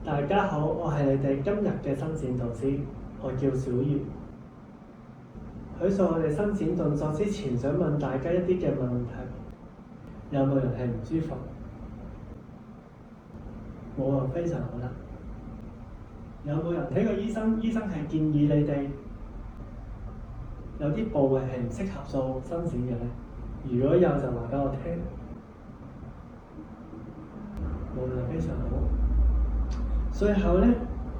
大家好，我係你哋今日嘅伸展導師，我叫小月。喺做我哋伸展動作之前，想問大家一啲嘅問題：有冇人係唔舒服？冇啊，非常好啦。有冇人睇過醫生？醫生係建議你哋有啲部位係唔適合做伸展嘅咧？如果有就話俾我聽。冇啊，非常好。最後咧，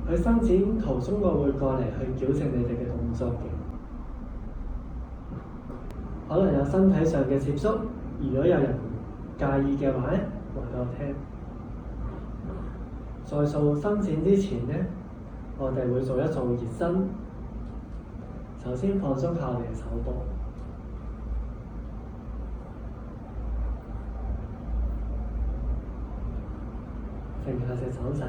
喺伸展途中我會過嚟去矯正你哋嘅動作嘅，可能有身體上嘅接觸。如果有人介意嘅話咧，話俾我聽。在做伸展之前咧，我哋會做一做熱身。首先放鬆下我哋嘅手部，靜下隻手仔。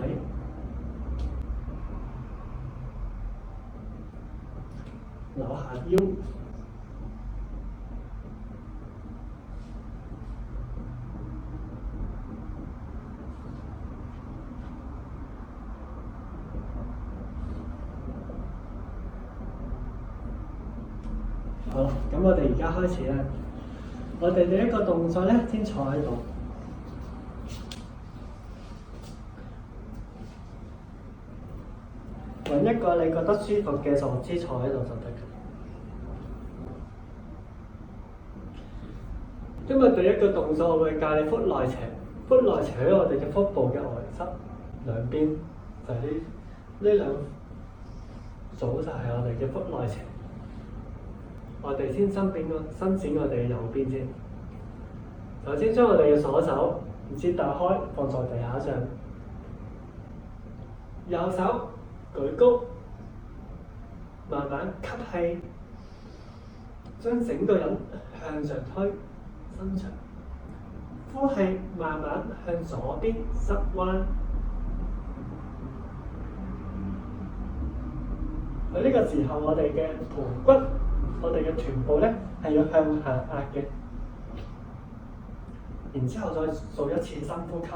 扭下腰，好，咁我哋而家開始啦。我哋第一個動作咧，先坐喺度，揾一個你覺得舒服嘅坐姿坐喺度就得㗎。今日第一個動作我會教你腹內斜，腹內斜喺我哋嘅腹部嘅外側兩邊，就係呢兩組就係我哋嘅腹內斜。我哋先伸展我哋嘅右邊先。首先將我哋嘅左手折打開，放在地下上，右手舉高，慢慢吸氣，將整個人向上推。伸長，呼氣，慢慢向左邊側彎。喺呢個時候，我哋嘅盤骨、我哋嘅臀部咧係要向下壓嘅。然之後再做一次深呼吸，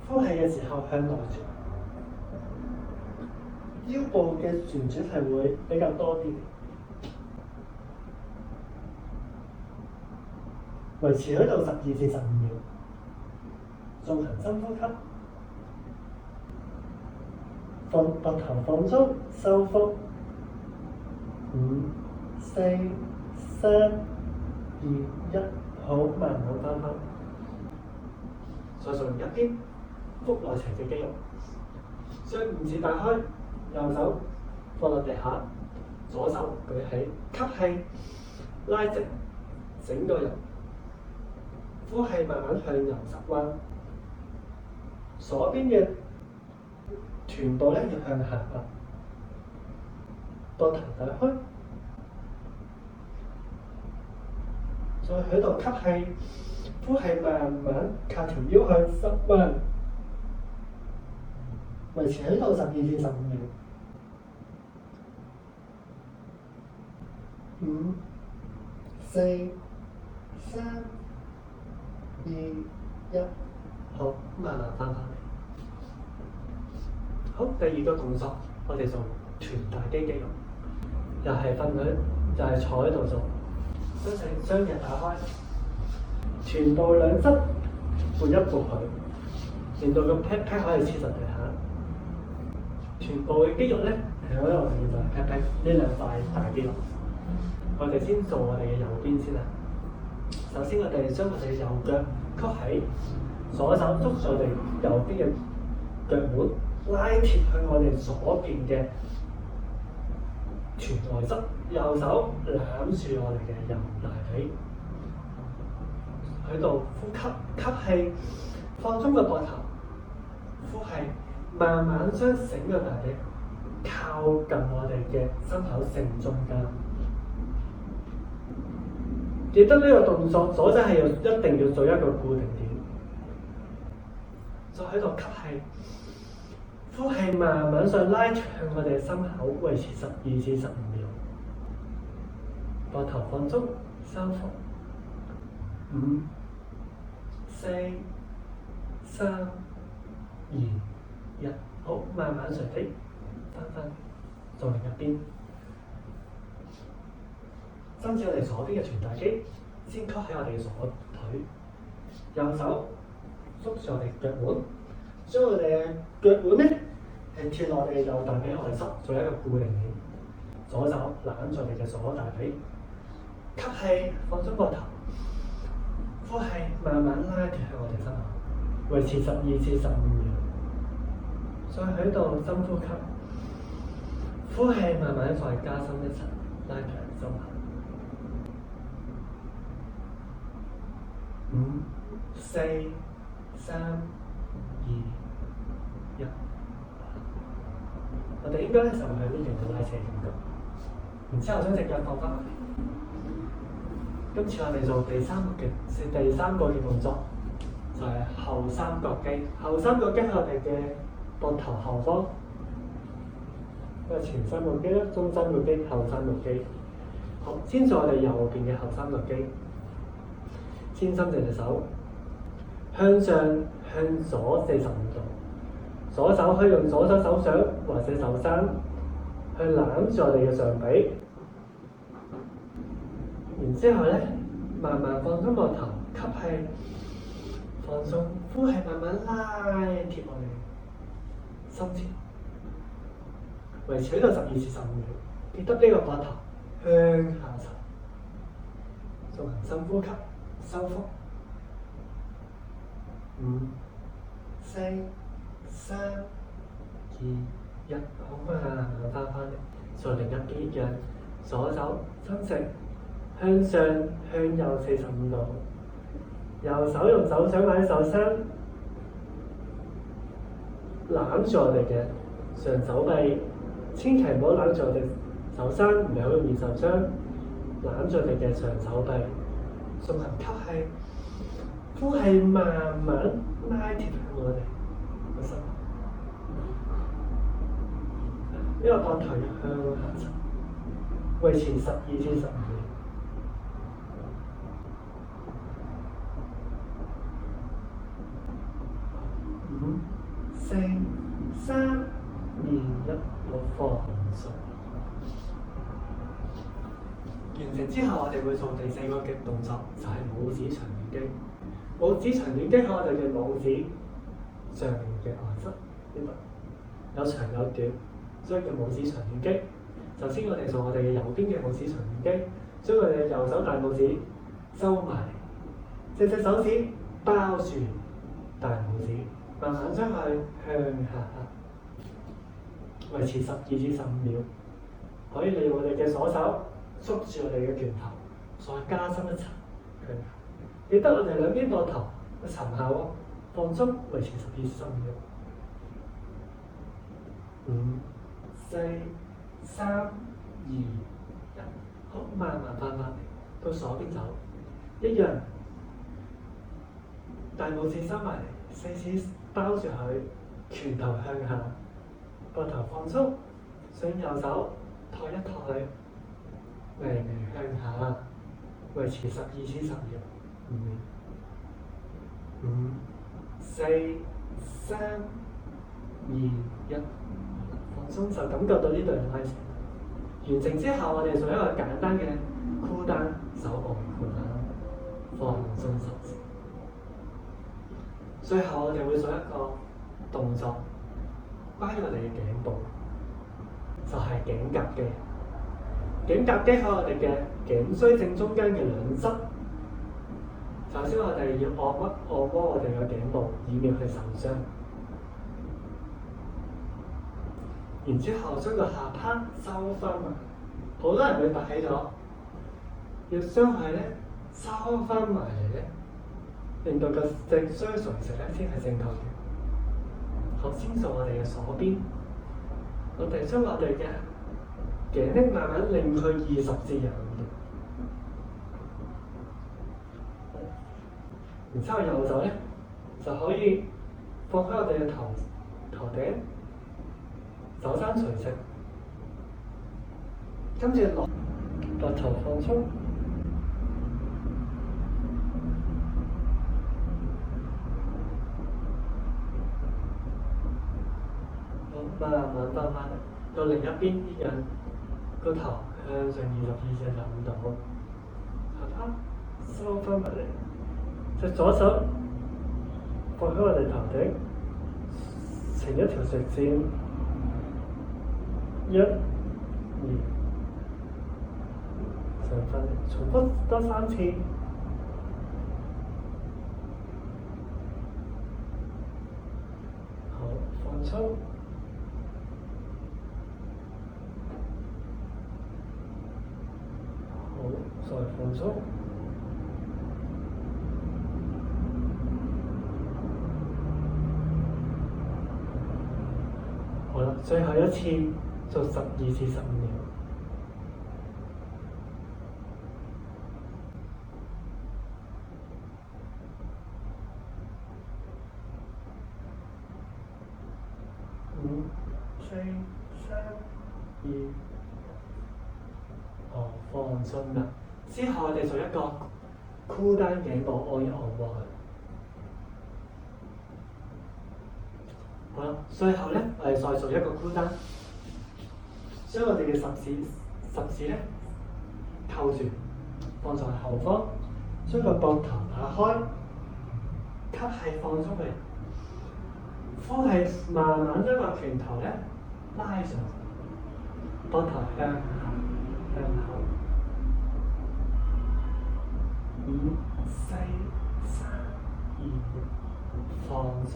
呼氣嘅時候向內轉，腰部嘅旋轉係會比較多啲。維持喺度12至15秒，進行深呼吸，膊頭放鬆，收腹，5、4、3、2、1，好，慢慢翻返。再做另一邊腹內斜嘅肌肉，將五指打開，右手放落地下，左手舉起，吸氣，拉直整個人。呼氣，慢慢向右側彎，左邊嘅臀部咧要向下壓，膊頭打開，再喺度吸氣，呼氣，慢慢靠條腰向側彎，維持喺度12至15秒。5、4、3、2、1，好，慢慢翻返嚟。好，第二個動作，我哋做臀大肌肌肉，又係瞓喺，就係坐喺度做，雙翼打開，臀部兩側撥一撥佢，令到個 pat pat 可以黐實地下。臀部嘅肌肉咧係喺我哋嘅就係 pat pat 呢兩塊大肌肉。我哋先做我哋嘅右邊先啦。首先，我哋將我哋嘅右腳曲起，左手捉住我哋右邊嘅腳腕，拉貼去我哋左邊嘅臀外側，右手攬住我哋嘅右大髀，喺度呼吸，吸氣，放鬆個膊頭，呼氣，慢慢將整個大髀靠近我哋嘅心口正中間。記得呢個動作，左側係一定要做一個固定點。再喺度吸氣，呼氣，慢慢上拉長我哋心口，維持12至15秒。膊頭放鬆，收腹。5、4、3、2、1，一，好，慢慢垂飛，翻做另一邊。伸展我哋左邊嘅臀大肌，先吸喺我哋嘅左腿，右手縮住我哋腳腕，將我哋嘅腳腕咧係貼落我哋嘅右大髀外側，做一個固定點。左手攬住我哋嘅左大髀，吸氣放鬆膊頭，呼氣慢慢拉貼喺我哋身後，維持12至15秒。再喺度深呼吸，呼氣慢慢再加深一層，拉長心口。5、4、3、2、1。我哋應該咧就係呢樣嘅拉扯感覺。然之後將隻腳放翻嚟。今次我哋做第三個嘅動作，就係後三角肌。後三角肌係我哋嘅膊頭後方，前三角肌啦、中三角肌、後三角肌。好，先做我哋右邊嘅後三角肌。先伸直隻手，向上向左45度，左手可以用左手手掌或者手踭去攬住我哋嘅上臂，然之後咧慢慢放鬆膊頭，吸氣放鬆，呼氣慢慢拉貼我哋心前，維持喺度12至15秒，記得呢個膊頭向下沉，進行深呼吸。收腹，5、4、3、2、1，好慢慢翻嚟，再另一邊嘅左手伸直，向上向右45度，右手用手掌或者手踭攬住我哋嘅上手臂，千祈唔好攬住我哋手踭，唔係好容易受傷，攬住我哋嘅上手臂。進行吸氣，呼氣慢慢拉貼喺我哋個身，呢個膊頭要向下沉，維持12至15秒。5、4、3、2、1，好放鬆。完成之後，我哋會做第4個嘅動作，就係拇指長短肌。拇指長短肌喺我哋嘅拇指上面嘅外側呢度，有長有短，所以叫拇指長短肌。首先我哋做我哋嘅右邊嘅拇指長短肌，將我哋嘅右手大拇指收埋，隻手指包住大拇指，慢慢將佢向下壓，維持12至15秒。可以利用我哋嘅左手捉住我哋嘅拳頭，再加深一層。記得我哋兩邊膊頭一沉下喎，放鬆，維持12至15秒。5、4、3、2、1，好，慢慢翻返嚟，到左邊走，一樣，大拇指收埋，四指包住佢，拳頭向下，膊頭放鬆，將右手托一托佢。微微向下，維持12至10秒。5、4、3、2、1，放鬆就感覺到呢度嘅拉扯。完成之後，我哋做一個簡單嘅箍單手部箍單，放鬆手指。最後我哋會做一個動作，關於我哋嘅頸部，就係頸夾肌。頸夾肌喺我哋嘅頸椎正中間嘅兩側。首先我哋要按摩我哋嘅頸部，以免佢受傷。然之後將個下巴收翻埋，好多人會凸起咗，要將佢咧收翻埋嚟咧，令到個脊椎垂直咧先係正確嘅。好，先做我哋嘅左邊，我哋將我哋嘅頸咧慢慢擰去20至25度，然之後右手咧就可以放喺我哋嘅頭頂，手踭垂直，跟住落膊頭放鬆，慢慢翻返嚟，到另一邊一樣，個頭向上22.5度，下巴收翻埋嚟，隻左手放喺我哋頭頂，成一條直線，1、2，上翻嚟，重複多3次。好，放鬆。好，再放鬆。好啦，最後一次做12至15秒。5、4、3、2，好，放鬆啦。之後我哋做一個cool down頸部按一按過去。好啦，最後咧，我哋再做一個cool down，將我哋嘅十指咧扣住，放在後方，將個膊頭打開，吸氣放鬆佢。呼氣，慢慢將個拳頭咧拉上，膊頭向後。5、4、3、2，放鬆。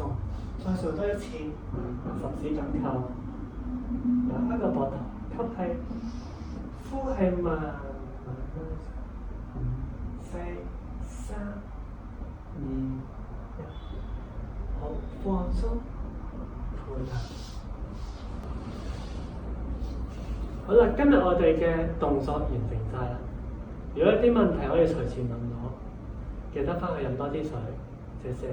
再做多一次，十指緊扣，打開個膊頭，吸氣，呼氣，慢慢拉上。5、4、3、2、1，好，放鬆。好啦，今日我哋嘅動作完成晒啦。如果有啲問題可以隨時問我，記得翻去飲多啲水，謝謝。